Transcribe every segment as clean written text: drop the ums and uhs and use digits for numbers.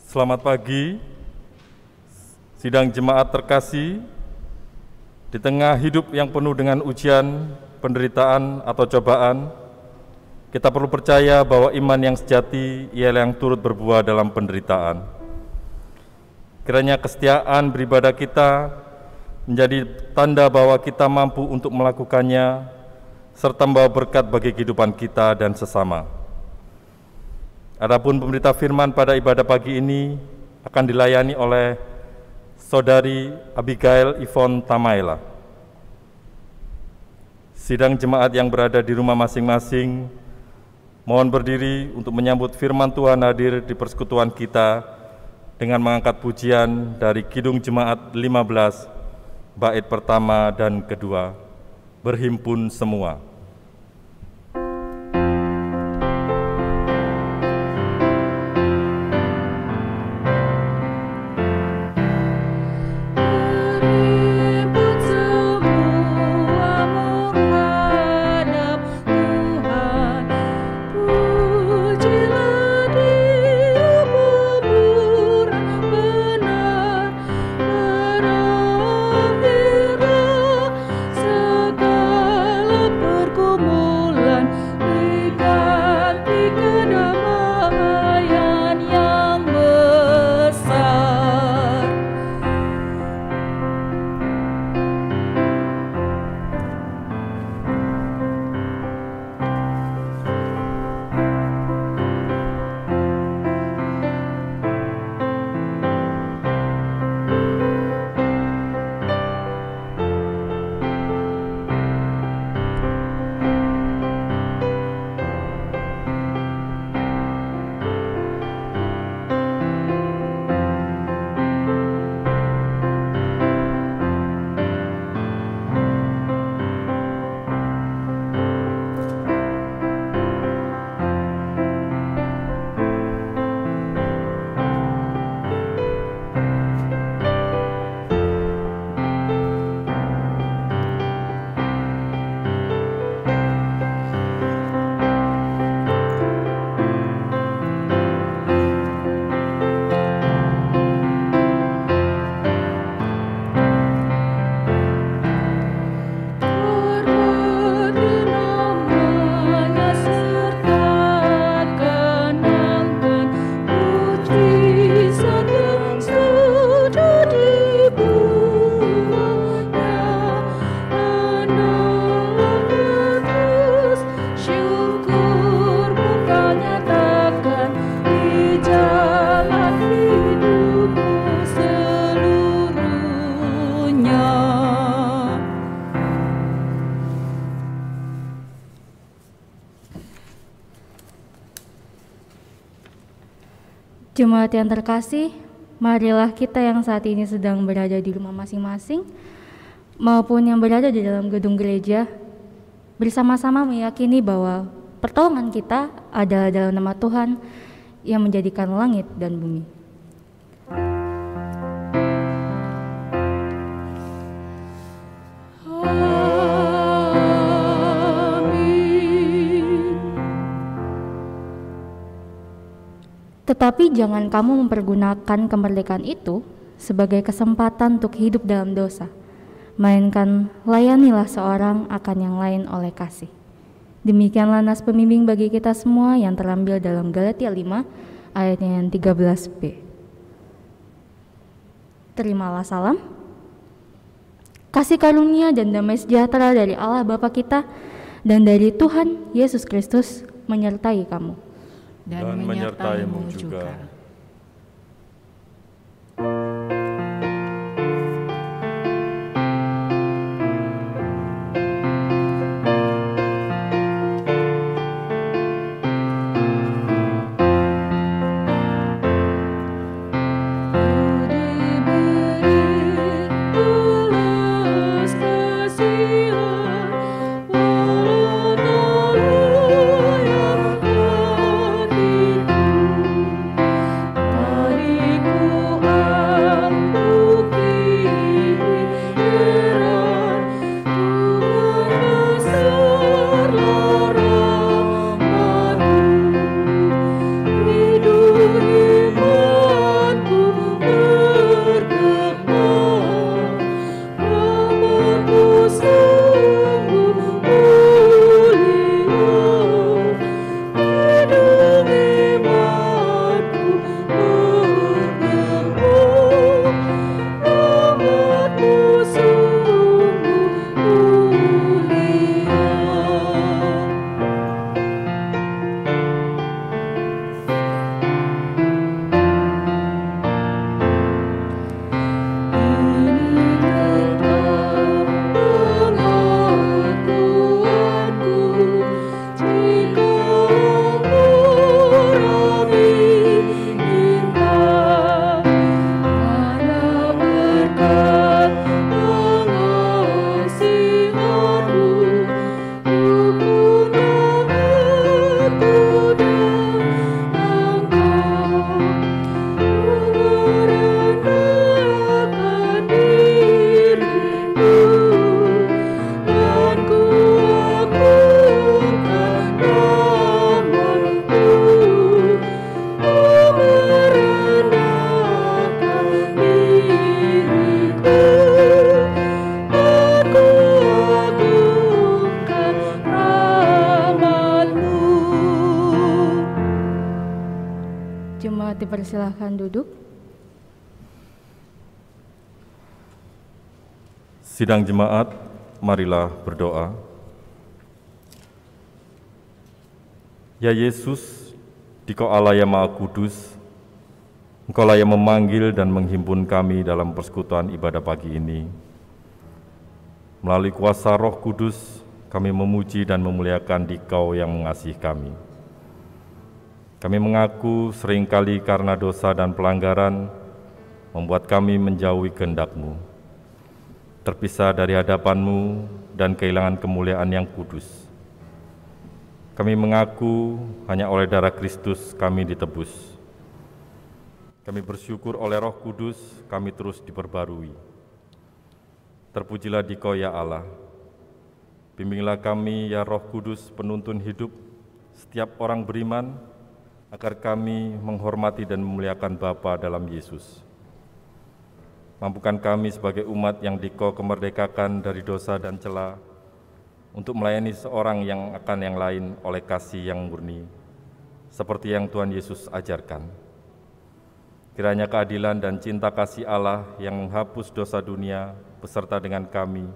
Selamat pagi, sidang jemaat terkasih. Di tengah hidup yang penuh dengan ujian, penderitaan, atau cobaan, kita perlu percaya bahwa iman yang sejati ialah yang turut berbuah dalam penderitaan. Kiranya kesetiaan beribadah kita menjadi tanda bahwa kita mampu untuk melakukannya, serta membawa berkat bagi kehidupan kita dan sesama. Adapun pemberita firman pada ibadah pagi ini akan dilayani oleh Saudari Abigail Yvonne Tamaela. Sidang jemaat yang berada di rumah masing-masing, mohon berdiri untuk menyambut firman Tuhan hadir di persekutuan kita dengan mengangkat pujian dari Kidung Jemaat 15, bait pertama dan kedua, Berhimpun Semua. Jemaat yang terkasih, marilah kita yang saat ini sedang berada di rumah masing-masing maupun yang berada di dalam gedung gereja bersama-sama meyakini bahwa pertolongan kita adalah dalam nama Tuhan yang menjadikan langit dan bumi. Tetapi jangan kamu mempergunakan kemerdekaan itu sebagai kesempatan untuk hidup dalam dosa, melainkan layanilah seorang akan yang lain oleh kasih. Demikianlah nas pembimbing bagi kita semua yang terambil dalam Galatia 5 ayatnya yang 13b. Terimalah salam, kasih karunia dan damai sejahtera dari Allah Bapa kita dan dari Tuhan Yesus Kristus menyertai kamu. Dan menyertaimu juga. dipersilahkan duduk. Sidang jemaat, marilah berdoa. Ya Yesus, Dikau Allah yang Maha Kudus, Engkaulah yang memanggil dan menghimpun kami dalam persekutuan ibadah pagi ini. Melalui kuasa Roh Kudus, kami memuji dan memuliakan Dikau yang mengasihi kami. Kami mengaku seringkali karena dosa dan pelanggaran membuat kami menjauhi kehendak-Mu, terpisah dari hadapan-Mu dan kehilangan kemuliaan yang kudus. Kami mengaku hanya oleh darah Kristus kami ditebus. Kami bersyukur oleh Roh Kudus kami terus diperbarui. Terpujilah Dikau ya Allah. Bimbinglah kami ya Roh Kudus penuntun hidup setiap orang beriman, agar kami menghormati dan memuliakan Bapa dalam Yesus. Mampukan kami sebagai umat yang Dikau kemerdekakan dari dosa dan cela, untuk melayani seorang yang akan yang lain oleh kasih yang murni, seperti yang Tuhan Yesus ajarkan. Kiranya keadilan dan cinta kasih Allah yang menghapus dosa dunia beserta dengan kami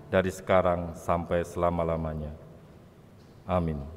dari sekarang sampai selama-lamanya. Amin.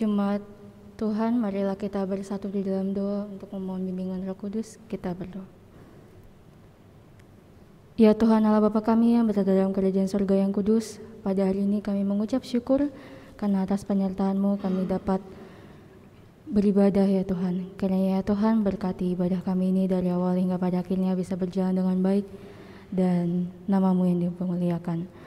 Jemaat Tuhan, marilah kita bersatu di dalam doa untuk memohon bimbingan Roh Kudus. Kita berdoa. Ya Tuhan Allah Bapa kami yang berada dalam kerajaan surga yang kudus, pada hari ini kami mengucap syukur karena atas penyertaan-Mu kami dapat beribadah ya Tuhan. Kiranya ya Tuhan berkati ibadah kami ini dari awal hingga pada akhirnya bisa berjalan dengan baik dan nama-Mu yang dipermuliakan.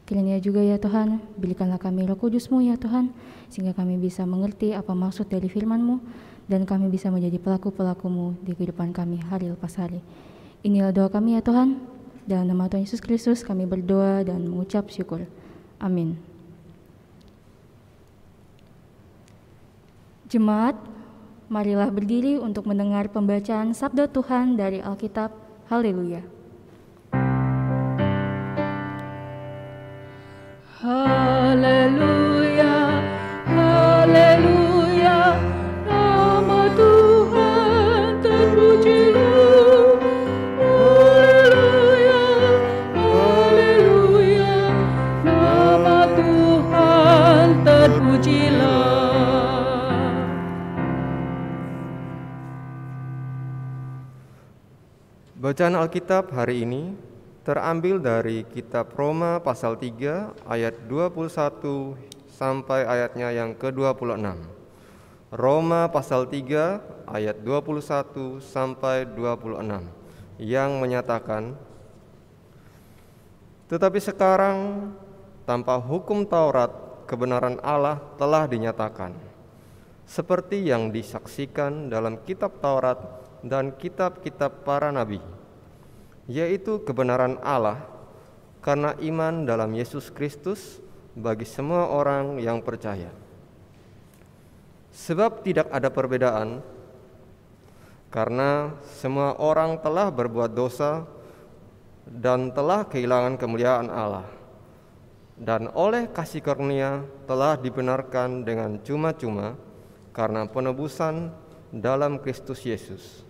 Kiranya juga ya Tuhan, berikanlah kami Roh Kudus-Mu ya Tuhan, sehingga kami bisa mengerti apa maksud dari firman-Mu dan kami bisa menjadi pelaku-pelaku-Mu di kehidupan kami hari lepas hari. Inilah doa kami ya Tuhan, dalam nama Tuhan Yesus Kristus kami berdoa dan mengucap syukur. Amin. Jemaat, marilah berdiri untuk mendengar pembacaan Sabda Tuhan dari Alkitab. Haleluya. Haleluya, haleluya, nama Tuhan terpujilah. Haleluya, haleluya, nama Tuhan Bacaan Alkitab hari ini terambil dari kitab Roma pasal 3 ayat 21 sampai ayatnya yang ke-26. Roma pasal 3 ayat 21 sampai 26 yang menyatakan, "Tetapi sekarang tanpa hukum Taurat kebenaran Allah telah dinyatakan, seperti yang disaksikan dalam kitab Taurat dan kitab-kitab para nabi, yaitu kebenaran Allah karena iman dalam Yesus Kristus bagi semua orang yang percaya. Sebab tidak ada perbedaan, karena semua orang telah berbuat dosa dan telah kehilangan kemuliaan Allah, dan oleh kasih karunia telah dibenarkan dengan cuma-cuma karena penebusan dalam Kristus Yesus.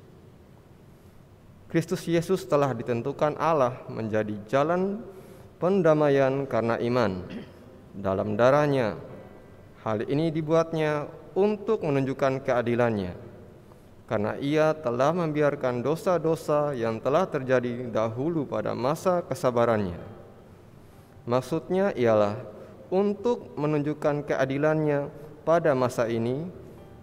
Kristus Yesus telah ditentukan Allah menjadi jalan pendamaian karena iman dalam darah-Nya. Hal ini dibuatnya untuk menunjukkan keadilan-Nya, karena Ia telah membiarkan dosa-dosa yang telah terjadi dahulu pada masa kesabaran-Nya. Maksudnya ialah untuk menunjukkan keadilan-Nya pada masa ini,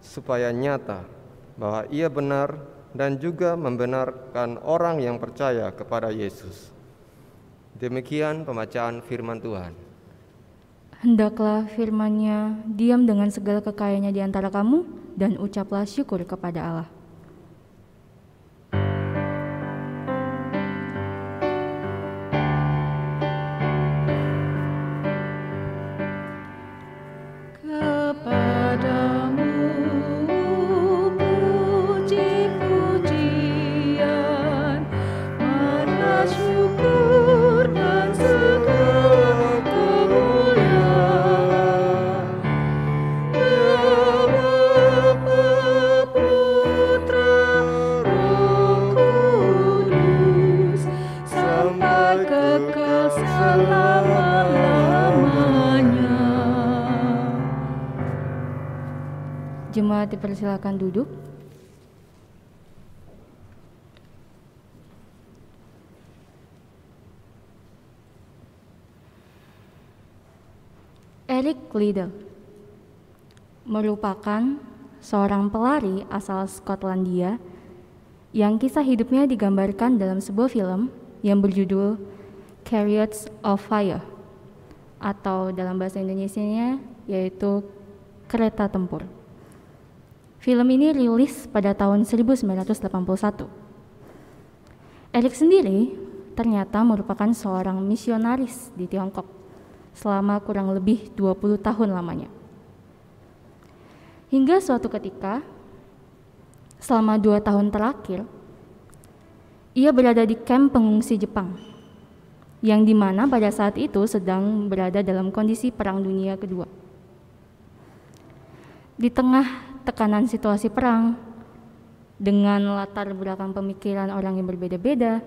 supaya nyata bahwa Ia benar dan juga membenarkan orang yang percaya kepada Yesus." Demikian pembacaan firman Tuhan. Hendaklah firman-Nya diam dengan segala kekayaannya di antara kamu, dan ucaplah syukur kepada Allah. Kepadamu puji-pujian, marilah syukur dan segala kemuliaan. Ya Bapa, Putra, Roh Kudus, sampai kekal selama-lamanya. Jemaat dipersilakan duduk. Eric Liddell merupakan seorang pelari asal Skotlandia yang kisah hidupnya digambarkan dalam sebuah film yang berjudul Chariots of Fire, atau dalam bahasa Indonesianya yaitu Kereta Tempur. Film ini rilis pada tahun 1981. Eric sendiri ternyata merupakan seorang misionaris di Tiongkok selama kurang lebih 20 tahun lamanya. Hingga suatu ketika, selama 2 tahun terakhir, ia berada di kamp pengungsi Jepang, yang dimana pada saat itu sedang berada dalam kondisi Perang Dunia Kedua. Di tengah tekanan situasi perang, dengan latar belakang pemikiran orang yang berbeda-beda,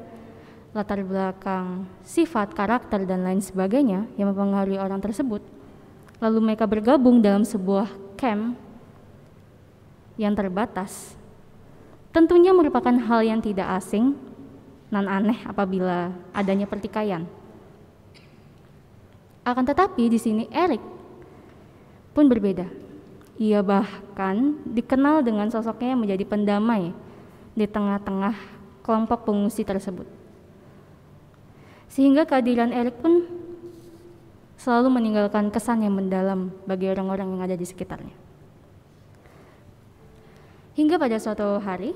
latar belakang sifat, karakter, dan lain sebagainya yang mempengaruhi orang tersebut, lalu mereka bergabung dalam sebuah camp yang terbatas. Tentunya merupakan hal yang tidak asing dan aneh apabila adanya pertikaian. Akan tetapi di sini Eric pun berbeda. Ia bahkan dikenal dengan sosoknya yang menjadi pendamai di tengah-tengah kelompok pengungsi tersebut. Sehingga kehadiran Eric pun selalu meninggalkan kesan yang mendalam bagi orang-orang yang ada di sekitarnya. Hingga pada suatu hari,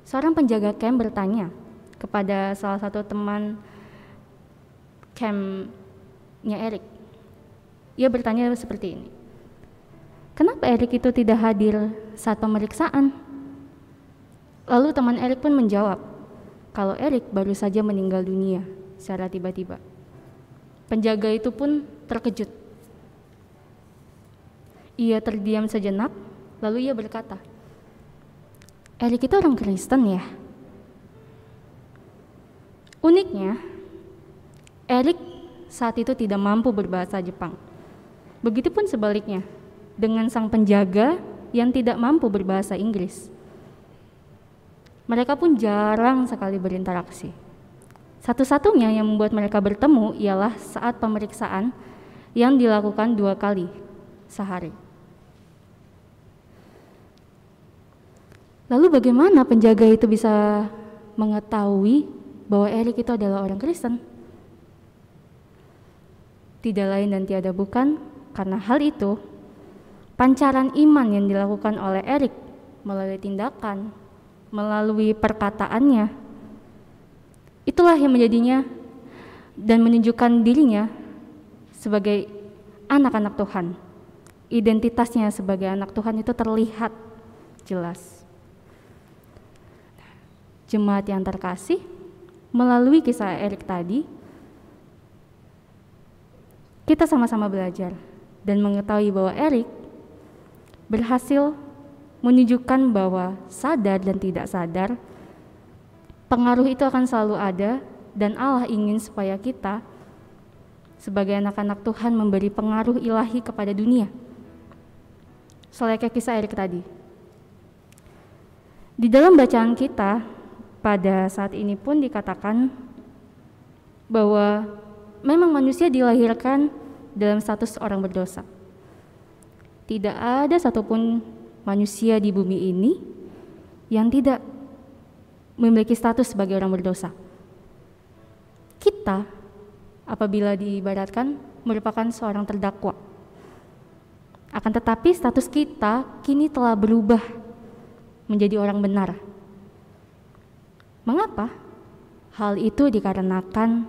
seorang penjaga camp bertanya kepada salah satu teman campnya Eric. Ia bertanya seperti ini, "Kenapa Eric itu tidak hadir saat pemeriksaan?" Lalu teman Eric pun menjawab kalau Eric baru saja meninggal dunia secara tiba-tiba. Penjaga itu pun terkejut. Ia terdiam sejenak, lalu ia berkata, "Eric itu orang Kristen ya?" Uniknya, Eric saat itu tidak mampu berbahasa Jepang. Begitupun sebaliknya dengan sang penjaga yang tidak mampu berbahasa Inggris. Mereka pun jarang sekali berinteraksi. Satu-satunya yang membuat mereka bertemu ialah saat pemeriksaan yang dilakukan 2 kali sehari. Lalu bagaimana penjaga itu bisa mengetahui bahwa Erik itu adalah orang Kristen? Tidak lain dan tiada bukan karena hal itu, pancaran iman yang dilakukan oleh Erik melalui tindakan, melalui perkataannya, itulah yang menjadinya dan menunjukkan dirinya sebagai anak-anak Tuhan. Identitasnya sebagai anak Tuhan itu terlihat jelas. Jemaat yang terkasih, melalui kisah Erik tadi, kita sama-sama belajar dan mengetahui bahwa Erik berhasil menunjukkan bahwa sadar dan tidak sadar, pengaruh itu akan selalu ada dan Allah ingin supaya kita sebagai anak-anak Tuhan memberi pengaruh ilahi kepada dunia. Selayaknya kisah Erik tadi. Di dalam bacaan kita, pada saat ini pun dikatakan bahwa memang manusia dilahirkan dalam status orang berdosa. Tidak ada satupun manusia di bumi ini yang tidak memiliki status sebagai orang berdosa. Kita, apabila diibaratkan, merupakan seorang terdakwa. Akan tetapi status kita kini telah berubah menjadi orang benar. Mengapa? Hal itu dikarenakan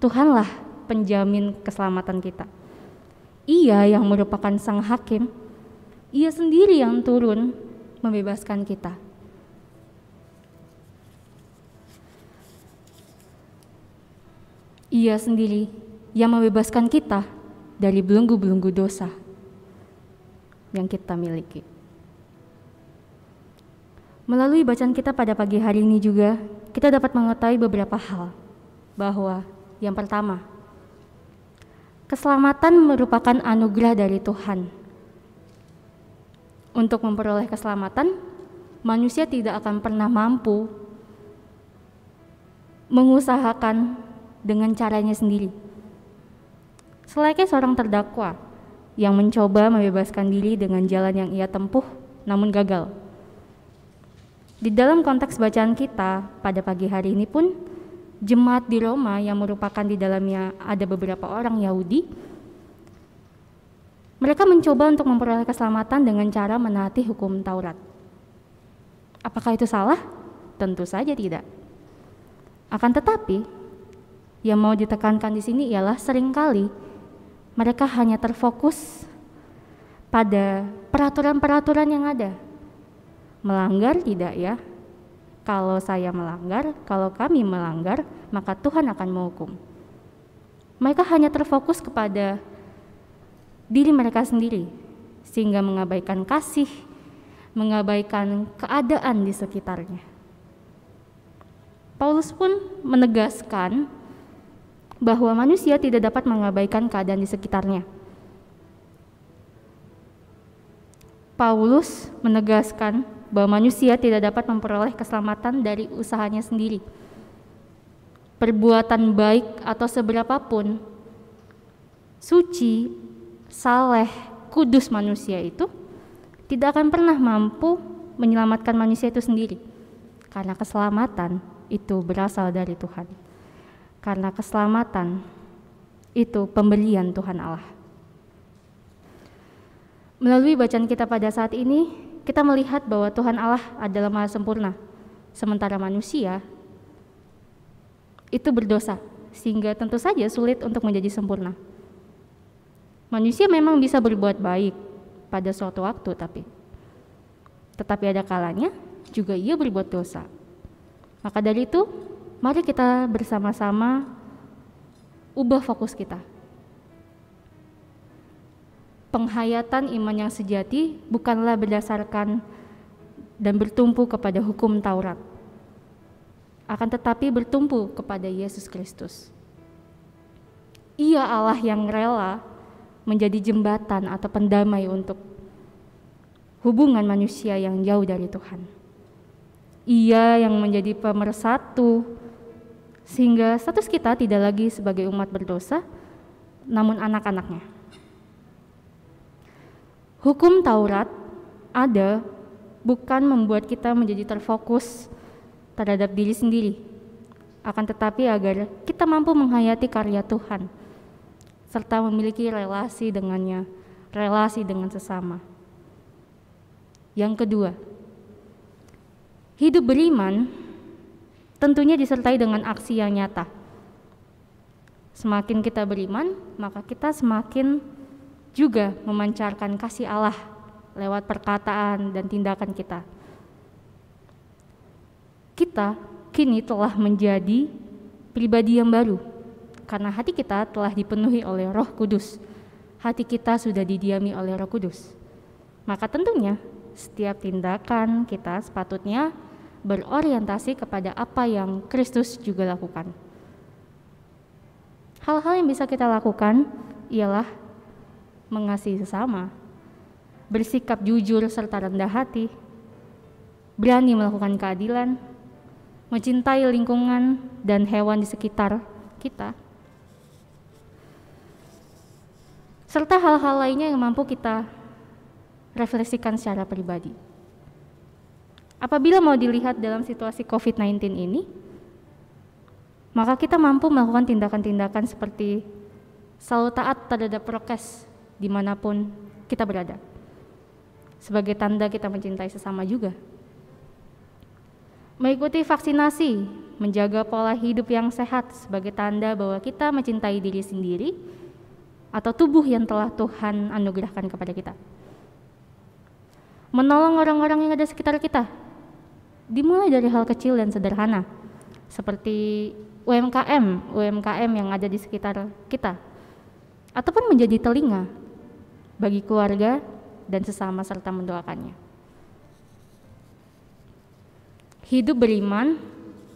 Tuhanlah penjamin keselamatan kita. Ia yang merupakan sang hakim, Ia sendiri yang turun membebaskan kita. Ia sendiri yang membebaskan kita dari belenggu-belenggu dosa yang kita miliki. Melalui bacaan kita pada pagi hari ini juga, kita dapat mengetahui beberapa hal. Bahwa yang pertama, keselamatan merupakan anugerah dari Tuhan. Untuk memperoleh keselamatan, manusia tidak akan pernah mampu mengusahakan dengan caranya sendiri. Selayaknya seorang terdakwa yang mencoba membebaskan diri dengan jalan yang ia tempuh namun gagal. Di dalam konteks bacaan kita pada pagi hari ini pun, jemaat di Roma yang merupakan di dalamnya ada beberapa orang Yahudi, mereka mencoba untuk memperoleh keselamatan dengan cara menaati hukum Taurat. Apakah itu salah? Tentu saja tidak. Akan tetapi, yang mau ditekankan di sini ialah seringkali mereka hanya terfokus pada peraturan-peraturan yang ada. Melanggar tidak ya? Kalau saya melanggar, kalau kami melanggar, maka Tuhan akan menghukum. Mereka hanya terfokus kepada diri mereka sendiri, sehingga mengabaikan kasih, mengabaikan keadaan di sekitarnya. Paulus pun menegaskan bahwa manusia tidak dapat mengabaikan keadaan di sekitarnya. Paulus menegaskan bahwa manusia tidak dapat memperoleh keselamatan dari usahanya sendiri. Perbuatan baik atau seberapapun suci, saleh, kudus manusia itu tidak akan pernah mampu menyelamatkan manusia itu sendiri. Karena keselamatan itu berasal dari Tuhan. Karena keselamatan itu pemberian Tuhan Allah. Melalui bacaan kita pada saat ini, kita melihat bahwa Tuhan Allah adalah Maha Sempurna, sementara manusia itu berdosa, sehingga tentu saja sulit untuk menjadi sempurna. Manusia memang bisa berbuat baik pada suatu waktu, tetapi ada kalanya juga ia berbuat dosa. Maka dari itu, mari kita bersama-sama ubah fokus kita. Penghayatan iman yang sejati bukanlah berdasarkan dan bertumpu kepada hukum Taurat, akan tetapi bertumpu kepada Yesus Kristus. Ia Allah yang rela menjadi jembatan atau pendamai untuk hubungan manusia yang jauh dari Tuhan. Ia yang menjadi pemersatu, sehingga status kita tidak lagi sebagai umat berdosa, namun anak-anaknya. Hukum Taurat ada bukan membuat kita menjadi terfokus terhadap diri sendiri, akan tetapi agar kita mampu menghayati karya Tuhan, serta memiliki relasi dengannya, relasi dengan sesama. Yang kedua, hidup beriman tentunya disertai dengan aksi yang nyata. Semakin kita beriman, maka kita semakin juga memancarkan kasih Allah lewat perkataan dan tindakan kita. Kita kini telah menjadi pribadi yang baru karena hati kita telah dipenuhi oleh Roh Kudus. Hati kita sudah didiami oleh Roh Kudus. Maka tentunya setiap tindakan kita sepatutnya berorientasi kepada apa yang Kristus juga lakukan. Hal-hal yang bisa kita lakukan ialah mengasihi sesama, bersikap jujur serta rendah hati, berani melakukan keadilan, mencintai lingkungan dan hewan di sekitar kita, serta hal-hal lainnya yang mampu kita refleksikan secara pribadi. Apabila mau dilihat dalam situasi COVID-19 ini, maka kita mampu melakukan tindakan-tindakan seperti selalu taat terhadap prokes dimanapun kita berada, sebagai tanda kita mencintai sesama juga. Mengikuti vaksinasi, menjaga pola hidup yang sehat sebagai tanda bahwa kita mencintai diri sendiri atau tubuh yang telah Tuhan anugerahkan kepada kita. Menolong orang-orang yang ada sekitar kita, dimulai dari hal kecil dan sederhana, seperti UMKM yang ada di sekitar kita, ataupun menjadi telinga bagi keluarga dan sesama serta mendoakannya. Hidup beriman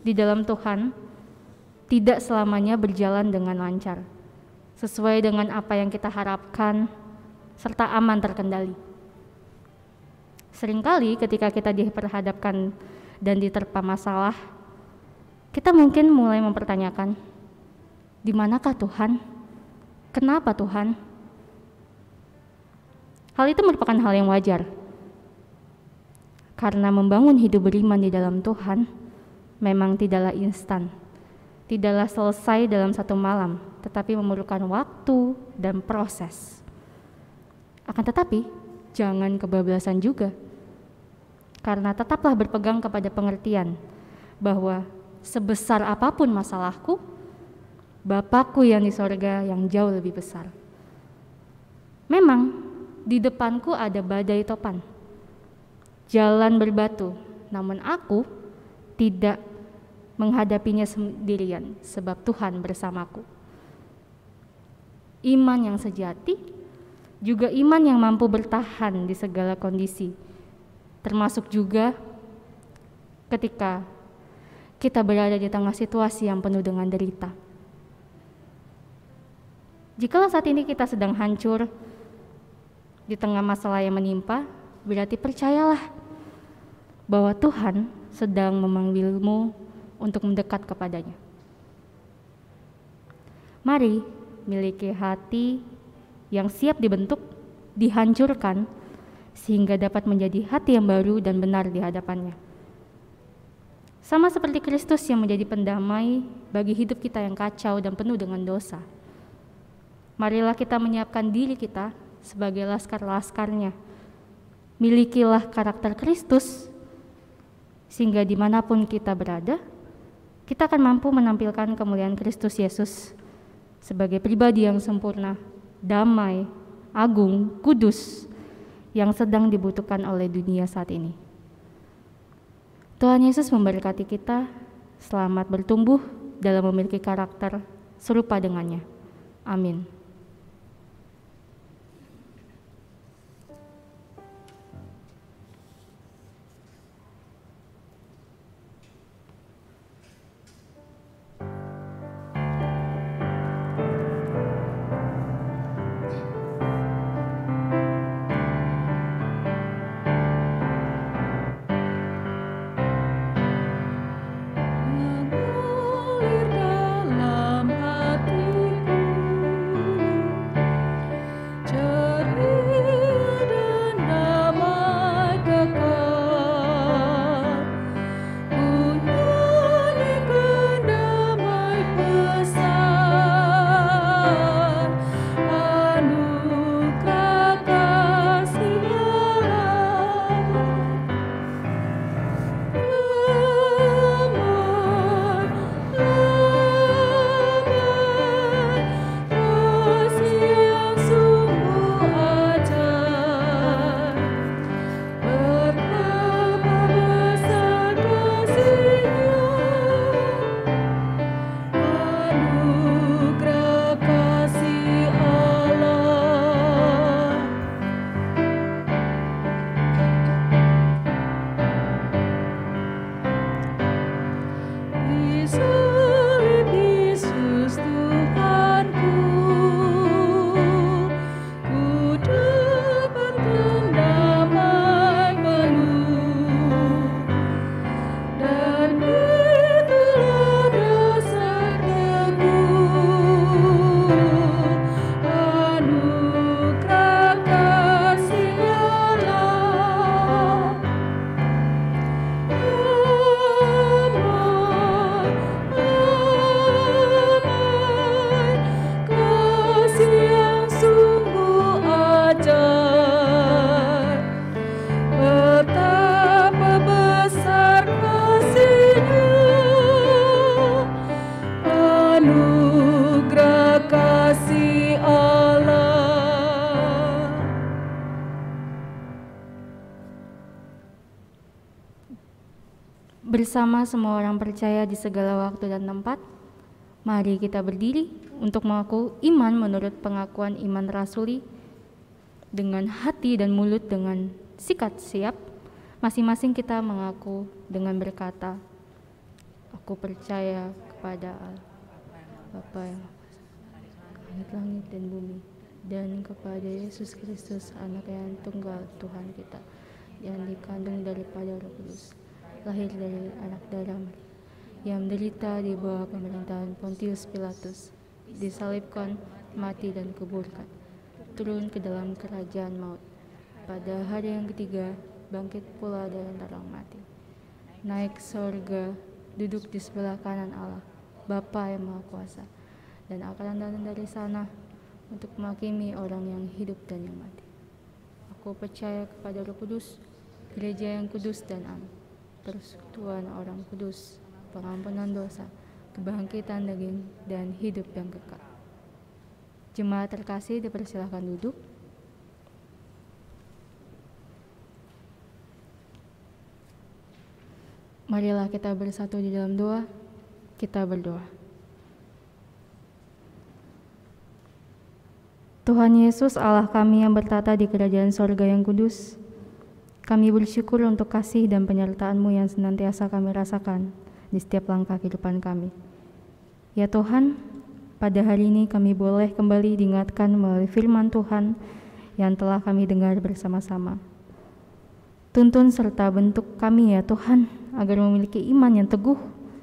di dalam Tuhan tidak selamanya berjalan dengan lancar, sesuai dengan apa yang kita harapkan, serta aman terkendali. Seringkali ketika kita diperhadapkan dan diterpa masalah, kita mungkin mulai mempertanyakan, di manakah Tuhan? Kenapa Tuhan? Hal itu merupakan hal yang wajar, karena membangun hidup beriman di dalam Tuhan memang tidaklah instan, tidaklah selesai dalam satu malam, tetapi memerlukan waktu dan proses. Akan tetapi, jangan kebablasan juga, karena tetaplah berpegang kepada pengertian bahwa sebesar apapun masalahku, Bapakku yang di sorga yang jauh lebih besar. Memang di depanku ada badai topan, jalan berbatu, namun aku tidak menghadapinya sendirian sebab Tuhan bersamaku. Iman yang sejati juga iman yang mampu bertahan di segala kondisi, termasuk juga ketika kita berada di tengah situasi yang penuh dengan derita. Jikalau saat ini kita sedang hancur di tengah masalah yang menimpa, berarti percayalah bahwa Tuhan sedang memanggilmu untuk mendekat kepadanya. Mari miliki hati yang siap dibentuk, dihancurkan, sehingga dapat menjadi hati yang baru dan benar di hadapannya. Sama seperti Kristus yang menjadi pendamai bagi hidup kita yang kacau dan penuh dengan dosa. Marilah kita menyiapkan diri kita sebagai laskar-laskarnya. Milikilah karakter Kristus, sehingga dimanapun kita berada, kita akan mampu menampilkan kemuliaan Kristus Yesus sebagai pribadi yang sempurna, damai, agung, kudus, yang sedang dibutuhkan oleh dunia saat ini. Tuhan Yesus memberkati kita, selamat bertumbuh dalam memiliki karakter serupa dengannya. Amin. anugerah kasih Allah. Bersama semua orang percaya di segala waktu dan tempat, mari kita berdiri untuk mengaku iman menurut pengakuan iman rasuli dengan hati dan mulut dengan sikap siap. Masing-masing kita mengaku dengan berkata, aku percaya kepada Allah, Bapa yang langit dan bumi, dan kepada Yesus Kristus, anak yang tunggal Tuhan kita, yang dikandung daripada Roh Kudus, lahir dari anak darah Maria, yang menderita di bawah pemerintahan Pontius Pilatus, disalibkan, mati dan kuburkan, turun ke dalam kerajaan maut, pada hari yang ketiga bangkit pula dari antara mati, naik surga, duduk di sebelah kanan Allah, Bapa yang Maha Kuasa, dan akan datang dari sana untuk menghakimi orang yang hidup dan yang mati. Aku percaya kepada Roh Kudus, gereja yang kudus dan am, persekutuan orang kudus, pengampunan dosa, kebangkitan daging, dan hidup yang kekal. Jemaat terkasih dipersilahkan duduk. Marilah kita bersatu di dalam doa. Kita berdoa. Tuhan Yesus, Allah kami yang bertata di kerajaan sorga yang kudus, kami bersyukur untuk kasih dan penyertaan-Mu yang senantiasa kami rasakan di setiap langkah kehidupan kami. Ya Tuhan, pada hari ini kami boleh kembali diingatkan melalui firman Tuhan yang telah kami dengar bersama-sama. Tuntun serta bentuk kami ya Tuhan, agar memiliki iman yang teguh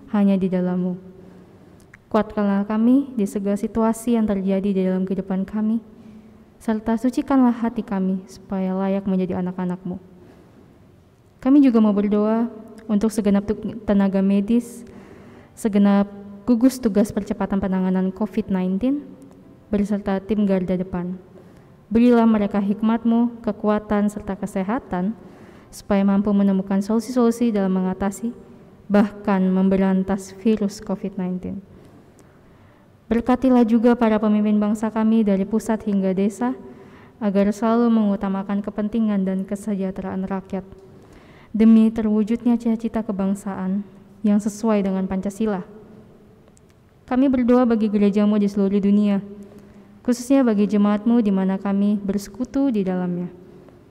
hanya di dalam-Mu. Kuatkanlah kami di segala situasi yang terjadi di dalam kehidupan kami, serta sucikanlah hati kami supaya layak menjadi anak-anak-Mu. Kami juga mau berdoa untuk segenap tenaga medis, segenap gugus tugas percepatan penanganan COVID-19, beserta tim garda depan. Berilah mereka hikmat-Mu, kekuatan, serta kesehatan, supaya mampu menemukan solusi-solusi dalam mengatasi, bahkan memberantas virus COVID-19. Berkatilah juga para pemimpin bangsa kami dari pusat hingga desa, agar selalu mengutamakan kepentingan dan kesejahteraan rakyat, demi terwujudnya cita-cita kebangsaan yang sesuai dengan Pancasila. Kami berdoa bagi gereja-Mu di seluruh dunia, khususnya bagi jemaat-Mu di mana kami bersekutu di dalamnya.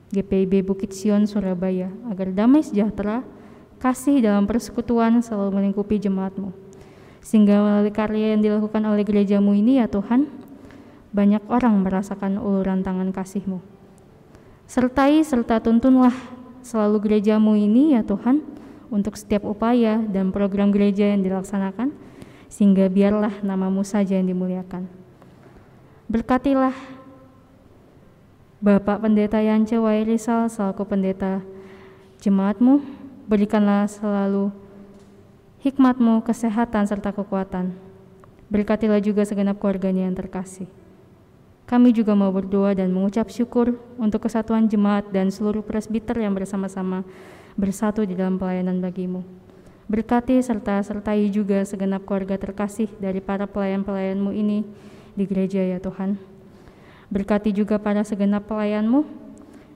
GPIB Bukit Sion Surabaya, agar damai sejahtera, kasih dalam persekutuan selalu melingkupi jemaat-Mu, sehingga melalui karya yang dilakukan oleh gereja-Mu ini ya Tuhan, banyak orang merasakan uluran tangan kasih-Mu. Sertai serta tuntunlah selalu gereja-Mu ini ya Tuhan, untuk setiap upaya dan program gereja yang dilaksanakan, sehingga biarlah nama-Mu saja yang dimuliakan. Berkatilah Bapak Pendeta Yance Wairisal selaku pendeta jemaat-Mu, berikanlah selalu hikmat-Mu, kesehatan serta kekuatan. Berkatilah juga segenap keluarganya yang terkasih. Kami juga mau berdoa dan mengucap syukur untuk kesatuan jemaat dan seluruh presbiter yang bersama-sama bersatu di dalam pelayanan bagi-Mu. Berkati serta sertai juga segenap keluarga terkasih dari para pelayan-pelayan-Mu ini di gereja ya Tuhan. Berkati juga para segenap pelayan-Mu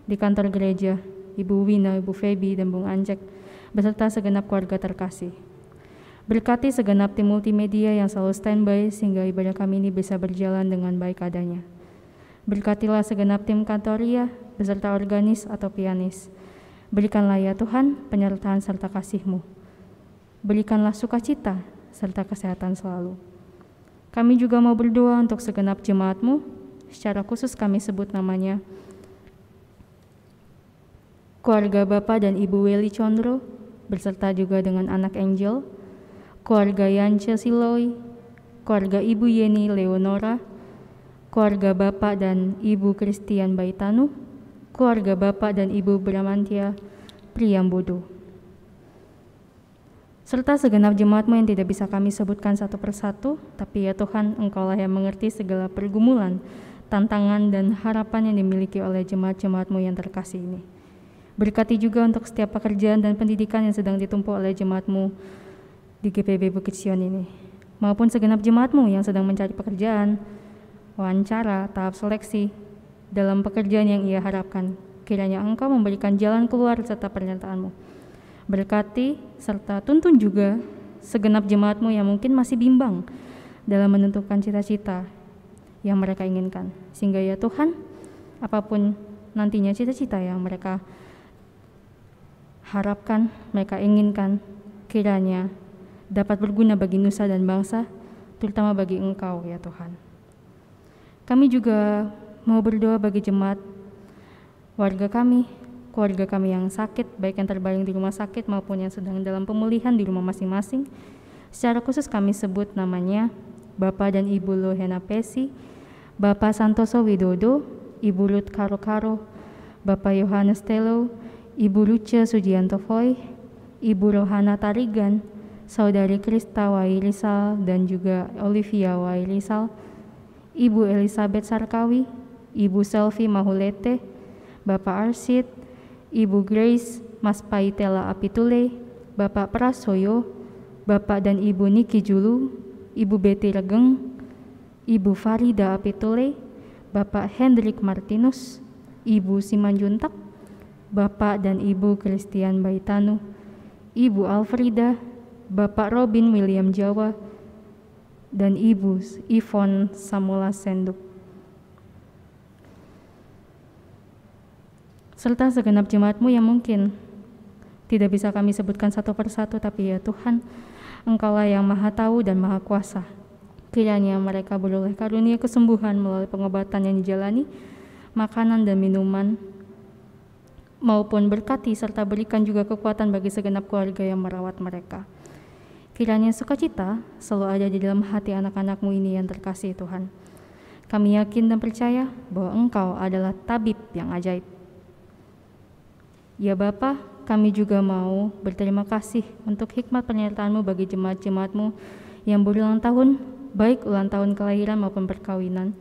di kantor gereja, Ibu Wina, Ibu Feby, dan Bung Anjek, beserta segenap keluarga terkasih. Berkati segenap tim multimedia yang selalu standby sehingga ibadah kami ini bisa berjalan dengan baik adanya. Berkatilah segenap tim kantoria beserta organis atau pianis. Berikanlah ya Tuhan penyertaan serta kasih-Mu. Berikanlah sukacita serta kesehatan selalu. Kami juga mau berdoa untuk segenap jemaat-Mu, secara khusus kami sebut namanya keluarga Bapak dan Ibu Weli Condro, beserta juga dengan anak Angel, keluarga Yance Siloy, keluarga Ibu Yeni Leonora, keluarga Bapak dan Ibu Christian Baitanu, keluarga Bapak dan Ibu Bramantia Priyambodo, serta segenap jemaat-Mu yang tidak bisa kami sebutkan satu persatu, tapi ya Tuhan, Engkaulah yang mengerti segala pergumulan, tantangan, dan harapan yang dimiliki oleh jemaat-jemaat-Mu yang terkasih ini. Berkati juga untuk setiap pekerjaan dan pendidikan yang sedang ditumpu oleh jemaat-Mu di GPIB Bukit Sion ini. maupun segenap jemaat-Mu yang sedang mencari pekerjaan, wawancara, tahap seleksi, dalam pekerjaan yang ia harapkan. Kiranya Engkau memberikan jalan keluar serta pernyataan-Mu. Berkati serta tuntun juga segenap jemaat-Mu yang mungkin masih bimbang dalam menentukan cita-cita yang mereka inginkan. Sehingga ya Tuhan, apapun nantinya cita-cita yang mereka harapkan, mereka inginkan, kiranya dapat berguna bagi nusa dan bangsa, terutama bagi Engkau ya Tuhan. Kami juga mau berdoa bagi jemaat, warga kami, keluarga kami yang sakit, baik yang terbaring di rumah sakit maupun yang sedang dalam pemulihan di rumah masing-masing. Secara khusus kami sebut namanya Bapak dan Ibu Lohena Pesi, Bapak Santoso Widodo, Ibu Ruth Karo-Karo, Bapak Yohanes Telo, Ibu Luce Sujianto Foy, Ibu Rohana Tarigan, Saudari Krista Wairisal dan juga Olivia Wairisal, Ibu Elizabeth Sarkawi, Ibu Selvi Mahulete, Bapak Arsid, Ibu Grace Mas Paitela Apitule, Bapak Prasoyo, Bapak dan Ibu Niki Julu, Ibu Betty Regeng, Ibu Farida Apitule, Bapak Hendrik Martinus, Ibu Simanjuntak, Bapak dan Ibu Christian Baitanu, Ibu Alfrida, Bapak Robin William Jawa, dan Ibu Yvonne Samula Senduk. Serta segenap jemaat-Mu yang mungkin tidak bisa kami sebutkan satu persatu, tapi ya Tuhan, Engkaulah yang Maha Tahu dan Maha Kuasa. Kiranya mereka beroleh karunia kesembuhan melalui pengobatan yang dijalani, makanan dan minuman, maupun berkati serta berikan juga kekuatan bagi segenap keluarga yang merawat mereka. Kiranya sukacita selalu ada di dalam hati anak-anak-Mu ini yang terkasih Tuhan. Kami yakin dan percaya bahwa Engkau adalah tabib yang ajaib. Ya Bapa, kami juga mau berterima kasih untuk hikmat penyertaan-Mu bagi jemaat-jemaat-Mu yang berulang tahun, baik ulang tahun kelahiran maupun perkawinan.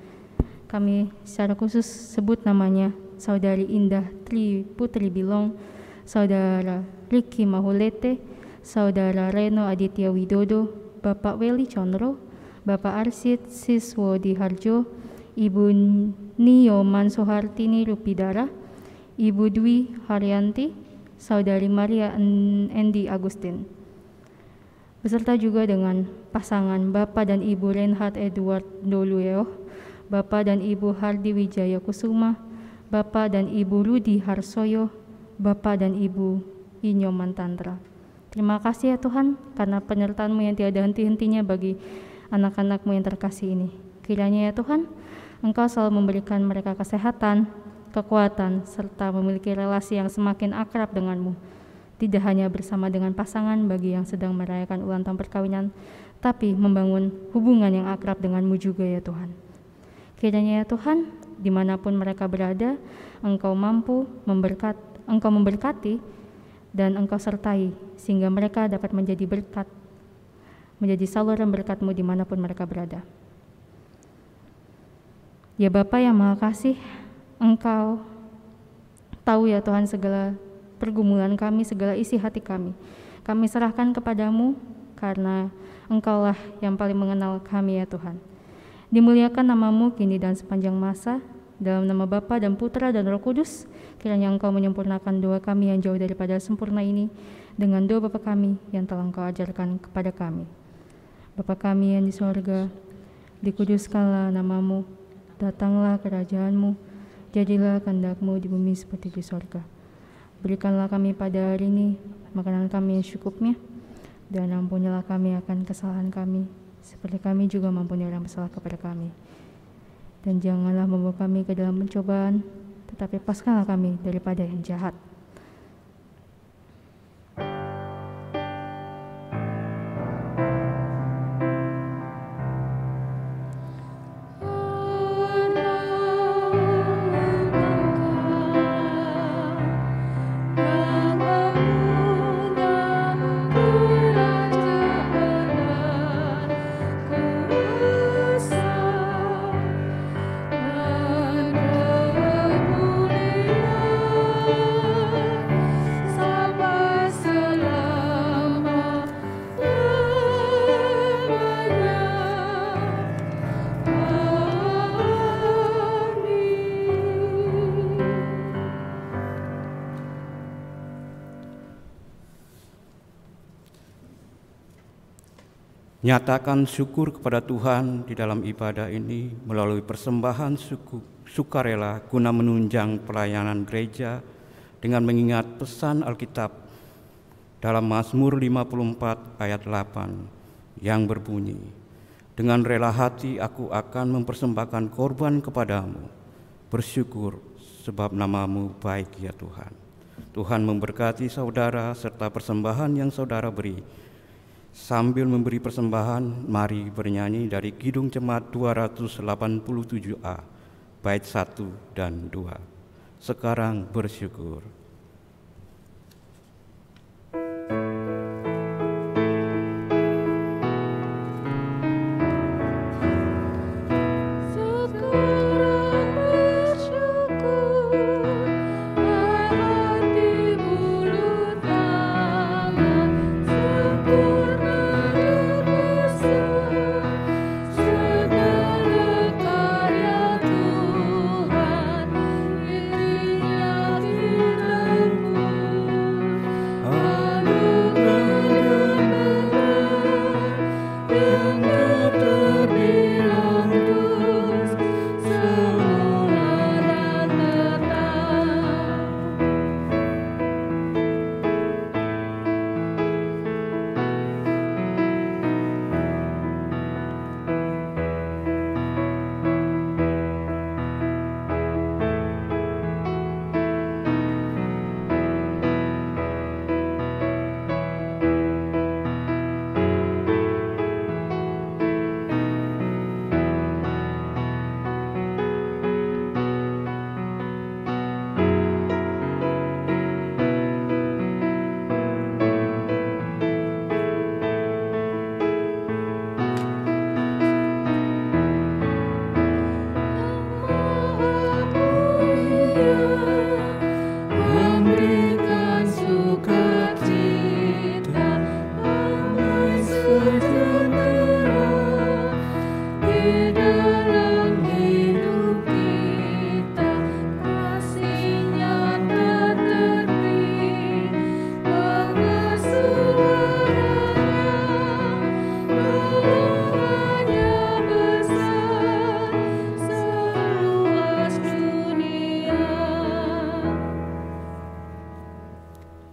Kami secara khusus sebut namanya Saudari Indah Tri Putri Bilong, Saudara Riki Mahulete, Saudara Reno Aditya Widodo, Bapak Weli Condro, Bapak Arsid Siswodi Harjo, Ibu Nioman Soehartini Rupidara, Ibu Dwi Haryanti, Saudari Maria Endi Agustin, beserta juga dengan pasangan Bapak dan Ibu Reinhard Edward Dolueo, Bapak dan Ibu Hardi Wijaya Kusuma, Bapak dan Ibu Rudi Harsoyo, Bapak dan Ibu Inyoman Tantra. Terima kasih ya Tuhan, karena penyertaan-Mu yang tiada henti-hentinya bagi anak-anak-Mu yang terkasih ini. Kiranya ya Tuhan, Engkau selalu memberikan mereka kesehatan, kekuatan, serta memiliki relasi yang semakin akrab dengan-Mu. Tidak hanya bersama dengan pasangan bagi yang sedang merayakan ulang tahun perkawinan, tapi membangun hubungan yang akrab dengan-Mu juga ya Tuhan. Kiranya ya Tuhan, dimanapun mereka berada, Engkau mampu Engkau memberkati, dan Engkau sertai, sehingga mereka dapat menjadi berkat, menjadi saluran berkat-Mu dimanapun mereka berada. Ya Bapa yang Maha Kasih, Engkau tahu ya Tuhan segala pergumulan kami, segala isi hati kami. Kami serahkan kepadamu karena Engkaulah yang paling mengenal kami ya Tuhan. Dimuliakan nama-Mu kini dan sepanjang masa, dalam nama Bapa dan Putra dan Roh Kudus, kiranya Engkau menyempurnakan doa kami yang jauh daripada sempurna ini dengan doa Bapa kami yang telah Engkau ajarkan kepada kami. Bapa kami yang di sorga, dikuduskanlah nama-Mu, datanglah kerajaan-Mu, jadilah kehendak-Mu di bumi seperti di sorga. Berikanlah kami pada hari ini makanan kami yang secukupnya, dan ampunilah kami akan kesalahan kami, seperti kami juga mengampuni orang bersalah kepada kami. Dan janganlah membawa kami ke dalam pencobaan, tetapi lepaskanlah kami daripada yang jahat. Anugerah Nyatakan syukur kepada Tuhan di dalam ibadah ini melalui persembahan sukarela guna menunjang pelayanan gereja dengan mengingat pesan Alkitab dalam Mazmur 54 ayat 8 yang berbunyi, dengan rela hati aku akan mempersembahkan korban kepadamu, bersyukur sebab namamu baik ya Tuhan. Tuhan memberkati saudara serta persembahan yang saudara beri. Sambil memberi persembahan, mari bernyanyi dari Kidung Jemaat 287A, bait 1 dan 2. Sekarang bersyukur.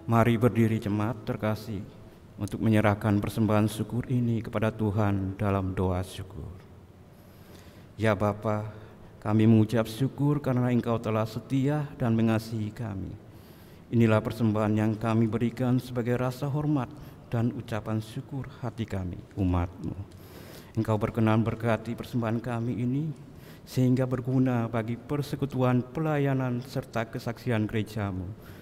Mari berdiri jemaat terkasih untuk menyerahkan persembahan syukur ini kepada Tuhan dalam doa syukur. Ya Bapa, kami mengucap syukur karena Engkau telah setia dan mengasihi kami. Inilah persembahan yang kami berikan sebagai rasa hormat dan ucapan syukur hati kami, umat-Mu. Engkau berkenan berkati persembahan kami ini sehingga berguna bagi persekutuan pelayanan serta kesaksian gereja-Mu.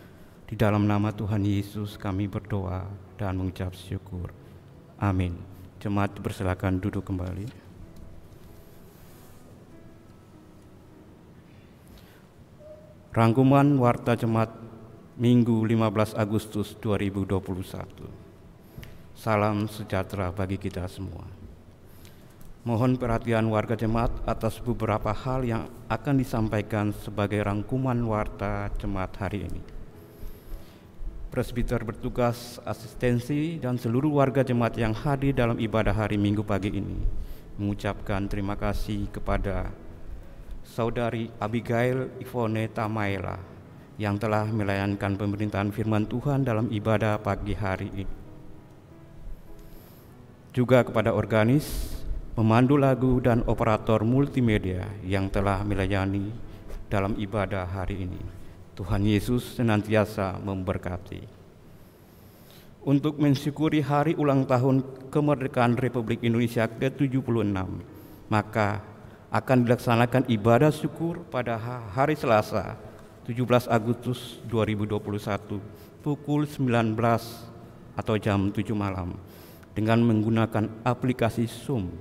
Di dalam nama Tuhan Yesus kami berdoa dan mengucap syukur. Amin. Jemaat dipersilakan duduk kembali. Rangkuman Warta Jemaat Minggu 15 Agustus 2021. Salam sejahtera bagi kita semua. Mohon perhatian warga jemaat atas beberapa hal yang akan disampaikan sebagai rangkuman Warta Jemaat hari ini. Presbiter bertugas asistensi dan seluruh warga jemaat yang hadir dalam ibadah hari Minggu pagi ini mengucapkan terima kasih kepada Saudari Abigail Ivone Tamaela yang telah melayankan pemberitaan firman Tuhan dalam ibadah pagi hari ini. Juga kepada organis, pemandu lagu dan operator multimedia yang telah melayani dalam ibadah hari ini. Tuhan Yesus senantiasa memberkati. Untuk mensyukuri hari ulang tahun kemerdekaan Republik Indonesia ke-76, maka akan dilaksanakan ibadah syukur pada hari Selasa, 17 Agustus 2021, pukul 19 atau jam 7 malam, dengan menggunakan aplikasi Zoom.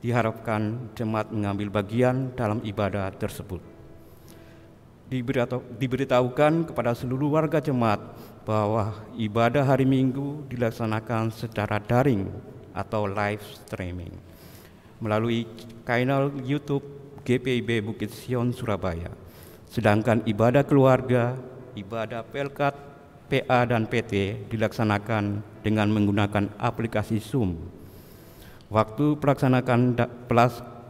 Diharapkan jemaat mengambil bagian dalam ibadah tersebut. Diberitahukan kepada seluruh warga jemaat bahwa ibadah hari Minggu dilaksanakan secara daring atau live streaming melalui kanal YouTube GPIB Bukit Sion Surabaya. Sedangkan ibadah keluarga, ibadah Pelkat, PA dan PT dilaksanakan dengan menggunakan aplikasi Zoom. Waktu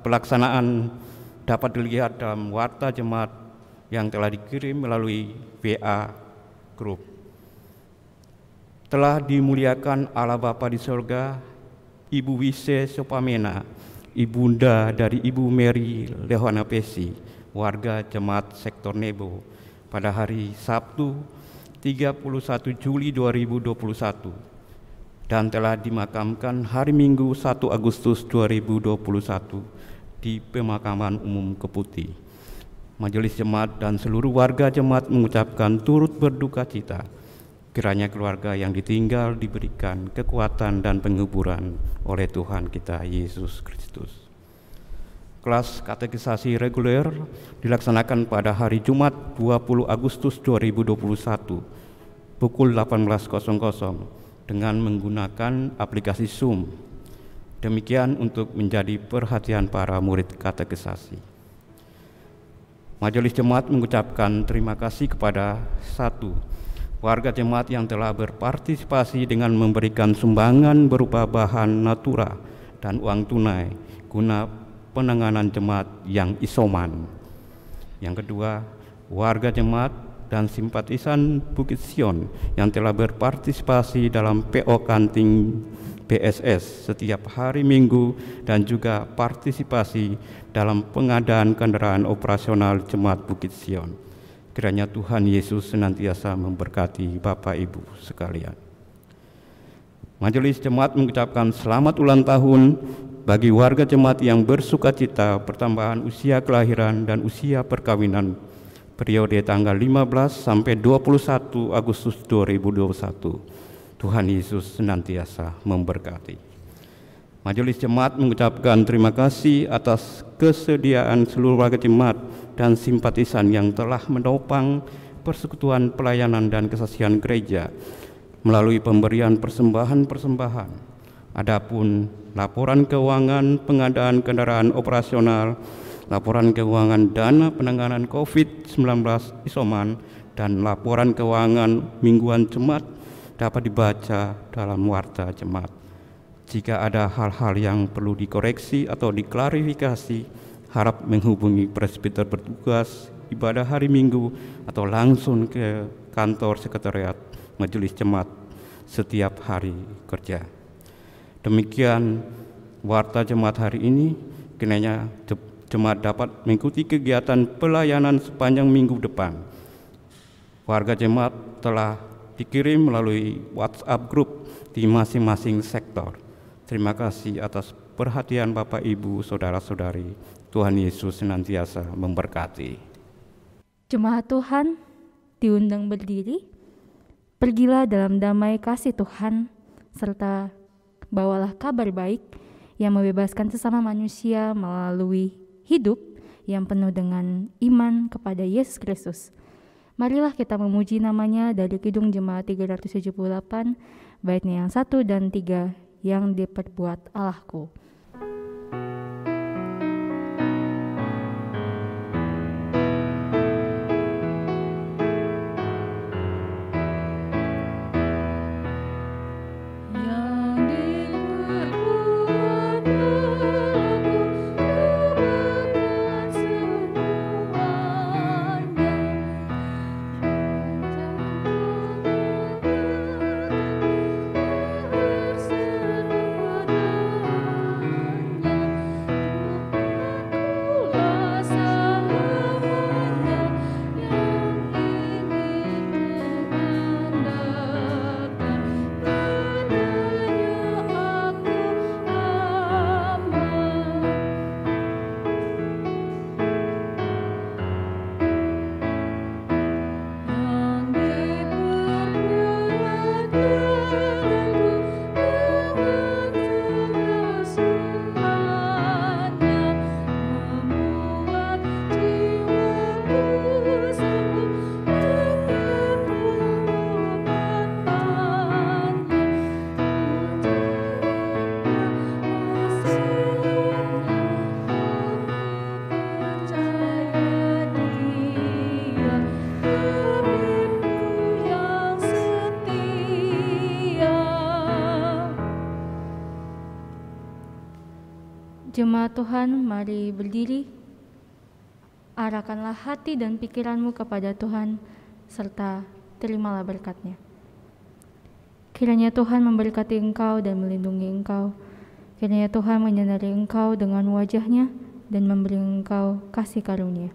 pelaksanaan dapat dilihat dalam warta jemaat yang telah dikirim melalui WA Group. Telah dimuliakan Allah Bapa di surga, Ibu Wise Sopamena, ibunda dari Ibu Mary Lehoana Pesi, warga jemaat sektor Nebo, pada hari Sabtu 31 Juli 2021 dan telah dimakamkan hari Minggu 1 Agustus 2021 di Pemakaman Umum Keputi. Majelis Jemaat dan seluruh warga jemaat mengucapkan turut berduka cita. Kiranya keluarga yang ditinggal diberikan kekuatan dan penghiburan oleh Tuhan kita Yesus Kristus. Kelas katekisasi reguler dilaksanakan pada hari Jumat 20 Agustus 2021 pukul 18.00 dengan menggunakan aplikasi Zoom. Demikian untuk menjadi perhatian para murid katekisasi. Majelis Jemaat mengucapkan terima kasih kepada 1. Warga jemaat yang telah berpartisipasi dengan memberikan sumbangan berupa bahan natura dan uang tunai guna penanganan jemaat yang isoman. Yang kedua, warga jemaat dan simpatisan Bukit Sion yang telah berpartisipasi dalam PO Kanting BSS setiap hari Minggu dan juga partisipasi dalam pengadaan kendaraan operasional jemaat Bukit Sion. Kiranya Tuhan Yesus senantiasa memberkati Bapak Ibu sekalian. Majelis Jemaat mengucapkan selamat ulang tahun bagi warga jemaat yang bersukacita pertambahan usia kelahiran dan usia perkawinan periode tanggal 15 sampai 21 Agustus 2021. Tuhan Yesus senantiasa memberkati. Majelis Jemaat mengucapkan terima kasih atas kesediaan seluruh warga jemaat dan simpatisan yang telah menopang persekutuan pelayanan dan kesaksian gereja melalui pemberian persembahan-persembahan. Adapun laporan keuangan pengadaan kendaraan operasional, laporan keuangan dana penanganan COVID-19 isoman, dan laporan keuangan mingguan jemaat dapat dibaca dalam warta jemaat. Jika ada hal-hal yang perlu dikoreksi atau diklarifikasi, harap menghubungi presbiter bertugas ibadah hari Minggu atau langsung ke kantor sekretariat Majelis Jemaat setiap hari kerja. Demikian warta jemaat hari ini. Kiranya jemaat dapat mengikuti kegiatan pelayanan sepanjang minggu depan. Warga jemaat telah dikirim melalui WhatsApp group di masing-masing sektor. Terima kasih atas perhatian Bapak Ibu, Saudara-saudari. Tuhan Yesus senantiasa memberkati. Jemaat Tuhan diundang berdiri. Pergilah dalam damai kasih Tuhan, serta bawalah kabar baik yang membebaskan sesama manusia melalui hidup yang penuh dengan iman kepada Yesus Kristus. Marilah kita memuji namanya dari Kidung Jemaat 378, baitnya yang 1 dan 3, yang diperbuat Allahku. Bersama jemaat Tuhan, mari berdiri. Arahkanlah hati dan pikiranmu kepada Tuhan, serta terimalah berkat-Nya. Kiranya Tuhan memberkati engkau dan melindungi engkau. Kiranya Tuhan menyinari engkau dengan wajah-Nya dan memberi engkau kasih karunia.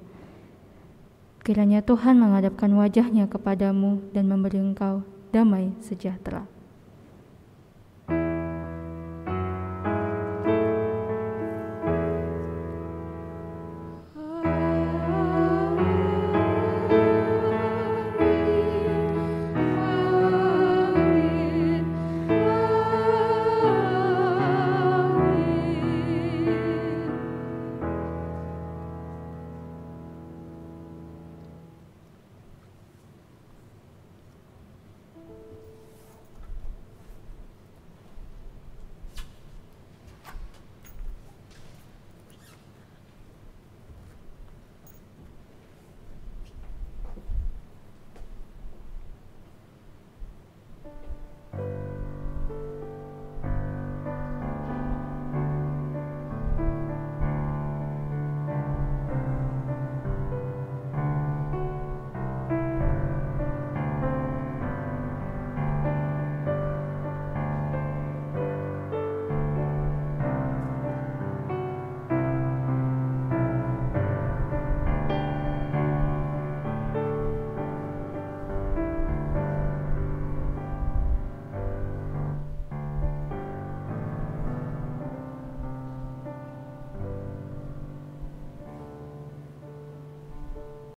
Kiranya Tuhan menghadapkan wajah-Nya kepadamu dan memberi engkau damai sejahtera.